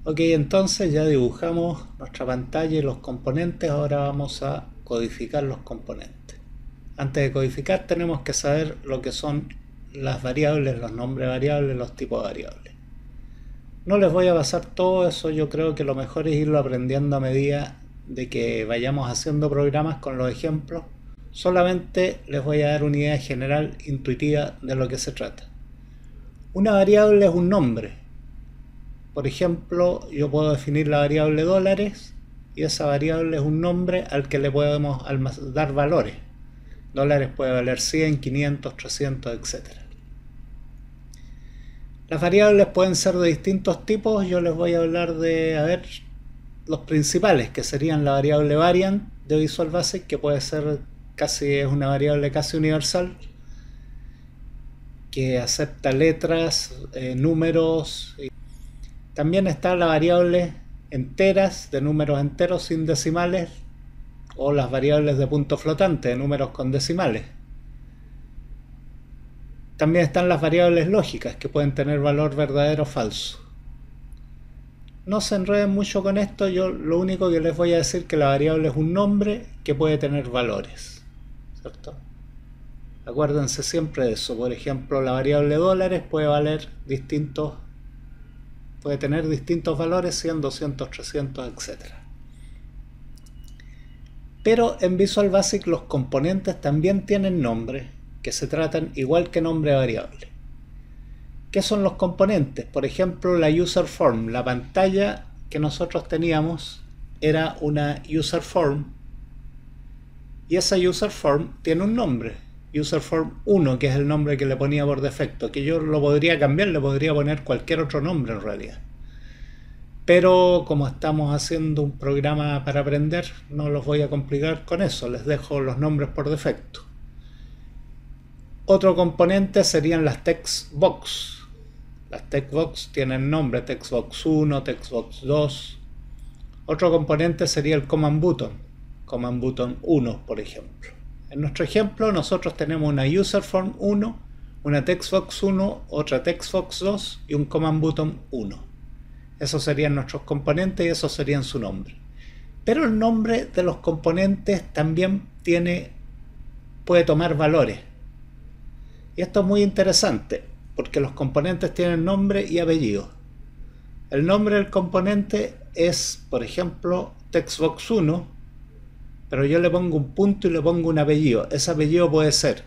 Ok, entonces ya dibujamos nuestra pantalla y los componentes. Ahora vamos a codificar los componentes. Antes de codificar tenemos que saber lo que son las variables, los nombres de variables, los tipos de variables. No les voy a pasar todo eso, yo creo que lo mejor es irlo aprendiendo a medida de que vayamos haciendo programas con los ejemplos. Solamente les voy a dar una idea general, intuitiva de lo que se trata. Una variable es un nombre. Por ejemplo, yo puedo definir la variable dólares y esa variable es un nombre al que le podemos dar valores. Dólares puede valer 100, 500, 300, etc. Las variables pueden ser de distintos tipos. Yo les voy a hablar de, los principales, que serían la variable variant de Visual Basic, que puede ser es una variable casi universal, que acepta letras, números. También está la variable enteras, de números enteros sin decimales, o las variables de punto flotante, de números con decimales. También están las variables lógicas, que pueden tener valor verdadero o falso. No se enreden mucho con esto, yo lo único que les voy a decir es que la variable es un nombre que puede tener valores, ¿cierto? Acuérdense siempre de eso. Por ejemplo, la variable dólares puede tener distintos valores, 100, 200, 300, etc. Pero en Visual Basic los componentes también tienen nombre, que se tratan igual que nombre de variable. ¿Qué son los componentes? Por ejemplo, la user form, la pantalla que nosotros teníamos era una user form, y esa user form tiene un nombre, user form 1, que es el nombre que le ponía por defecto, que yo lo podría cambiar, le podría poner cualquier otro nombre en realidad. Pero como estamos haciendo un programa para aprender, no los voy a complicar con eso, les dejo los nombres por defecto. Otro componente serían las text box. Las text box tienen nombre, text box 1, text box 2. Otro componente sería el command button 1, por ejemplo. En nuestro ejemplo nosotros tenemos una user form 1, una text box 1, otra text box 2 y un command button 1. Esos serían nuestros componentes y esos serían su nombre. Pero el nombre de los componentes también puede tomar valores. Y esto es muy interesante, porque los componentes tienen nombre y apellido. El nombre del componente es, por ejemplo, textbox 1, pero yo le pongo un punto y le pongo un apellido. Ese apellido puede ser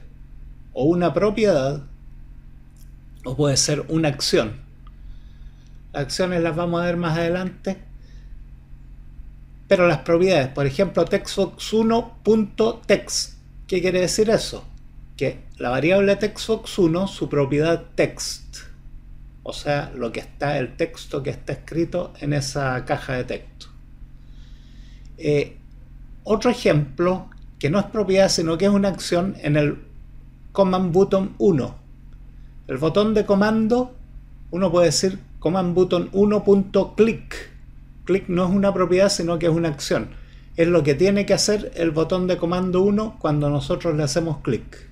o una propiedad o puede ser una acción. Las acciones las vamos a ver más adelante, pero las propiedades, por ejemplo, textbox1.text. ¿Qué quiere decir eso? Que la variable textbox1, su propiedad text, o sea, el texto que está escrito en esa caja de texto. Otro ejemplo, que no es propiedad sino que es una acción, en el command button 1. El botón de comando, uno puede decir command button 1.click. Click no es una propiedad sino que es una acción. Es lo que tiene que hacer el botón de comando 1 cuando nosotros le hacemos clic.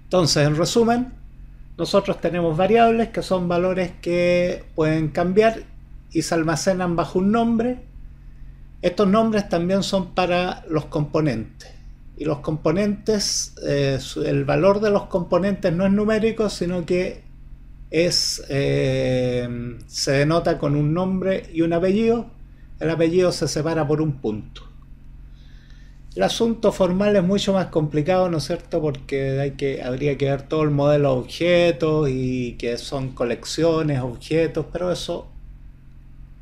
Entonces, en resumen, nosotros tenemos variables que son valores que pueden cambiar y se almacenan bajo un nombre. Estos nombres también son para los componentes. Y los componentes, el valor de los componentes no es numérico, sino que se denota con un nombre y un apellido. El apellido se separa por un punto. El asunto formal es mucho más complicado, ¿no es cierto? Porque habría que ver todo el modelo de objetos y que son colecciones, objetos, pero eso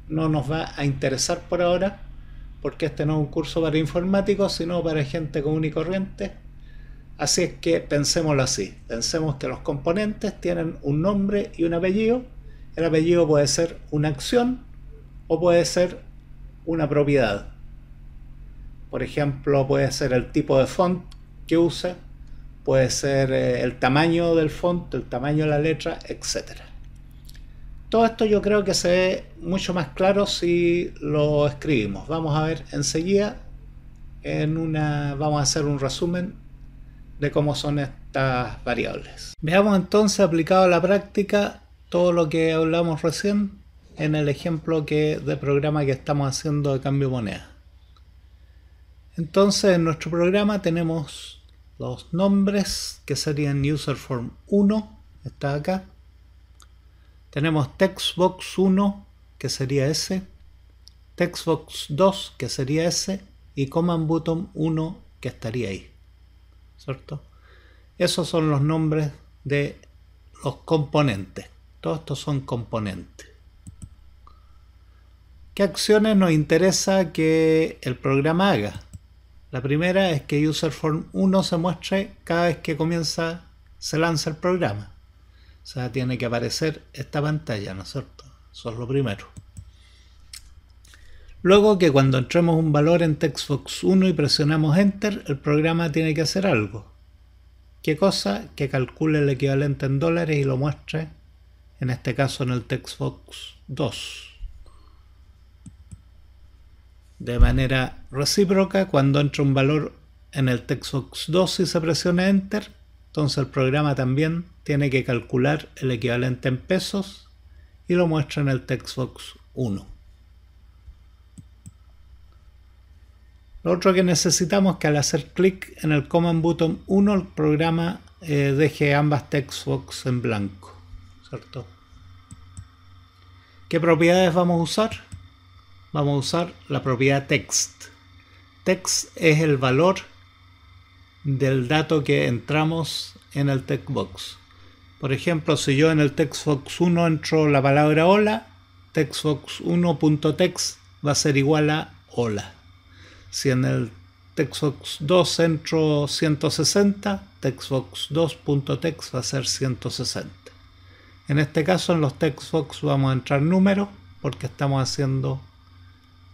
no nos va a interesar por ahora, porque este no es un curso para informáticos, sino para gente común y corriente. Así es que pensémoslo así. Pensemos que los componentes tienen un nombre y un apellido. El apellido puede ser una acción o puede ser una propiedad. Por ejemplo, puede ser el tipo de font que use, puede ser el tamaño del font, el tamaño de la letra, etc. Todo esto yo creo que se ve mucho más claro si lo escribimos. Vamos a ver enseguida, vamos a hacer un resumen de cómo son estas variables. Veamos entonces aplicado a la práctica todo lo que hablamos recién. en el ejemplo de programa que estamos haciendo de cambio de moneda. Entonces en nuestro programa tenemos los nombres que serían userform 1, está acá. Tenemos textbox 1 que sería ese, textbox 2 que sería ese y command button 1 que estaría ahí, ¿cierto? Esos son los nombres de los componentes. Todos estos son componentes. ¿Qué acciones nos interesa que el programa haga? La primera es que userform 1 se muestre cada vez que se lanza el programa. O sea, tiene que aparecer esta pantalla, ¿no es cierto? Eso es lo primero. Luego que cuando entremos un valor en textbox 1 y presionamos enter, el programa tiene que hacer algo. ¿Qué cosa? Que calcule el equivalente en dólares y lo muestre, en este caso en el textbox 2. De manera recíproca, cuando entra un valor en el textbox 2 y se presiona enter, entonces el programa también tiene que calcular el equivalente en pesos y lo muestra en el textbox 1. Lo otro que necesitamos es que al hacer clic en el command button 1 el programa deje ambas textbox en blanco, ¿cierto? ¿Qué propiedades vamos a usar? Vamos a usar la propiedad text. Text es el valor del dato que entramos en el textbox. Por ejemplo, si yo en el textbox 1 entro la palabra hola, textbox1.text va a ser igual a hola. Si en el textbox 2 entro 160, textbox2.text va a ser 160. En este caso en los textbox vamos a entrar números porque estamos haciendo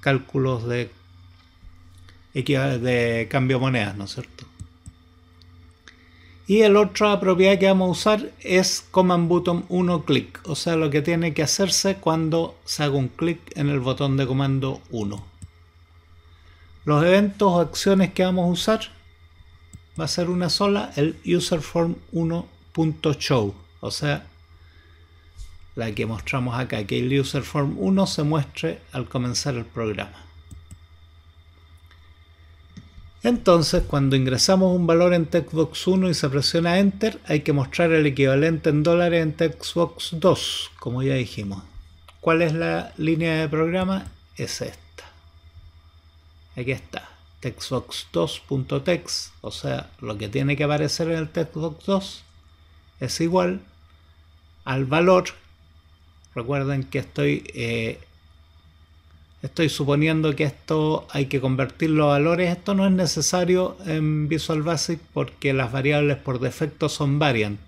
cálculos de cambio de monedas, ¿no es cierto? Y la otra propiedad que vamos a usar es command button 1 click, o sea, lo que tiene que hacerse cuando se haga un clic en el botón de comando 1. Los eventos o acciones que vamos a usar va a ser una sola, el userform1.show, o sea, la que mostramos acá, que el userform 1 se muestre al comenzar el programa. Entonces, cuando ingresamos un valor en textbox 1 y se presiona enter, hay que mostrar el equivalente en dólares en textbox 2, como ya dijimos. ¿Cuál es la línea de programa? Es esta. Aquí está, textbox2.text, o sea, lo que tiene que aparecer en el textbox 2 es igual al valor. Recuerden que estoy suponiendo que esto hay que convertirlo a valores. Esto no es necesario en Visual Basic porque las variables por defecto son variant.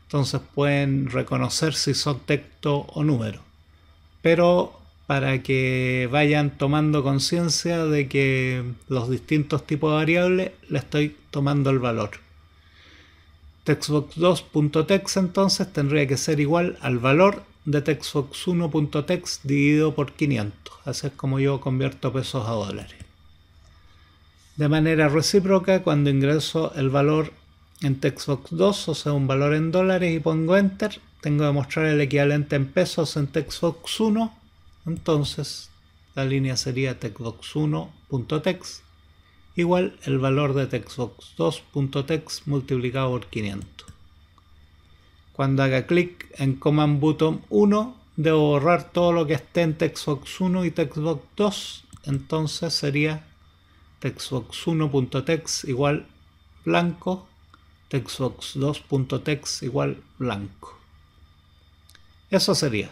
Entonces pueden reconocer si son texto o número. Pero para que vayan tomando conciencia de que los distintos tipos de variables le estoy tomando el valor. Textbox2.text entonces tendría que ser igual al valor de textbox1.text dividido por 500. Así es como yo convierto pesos a dólares. De manera recíproca, cuando ingreso el valor en textbox 2, o sea un valor en dólares, y pongo enter, tengo que mostrar el equivalente en pesos en textbox 1. Entonces la línea sería textbox1.text igual el valor de textbox2.text multiplicado por 500. Cuando haga clic en command button 1 debo borrar todo lo que esté en textbox 1 y textbox 2, entonces sería textbox1.text igual blanco, textbox2.text igual blanco. Eso sería.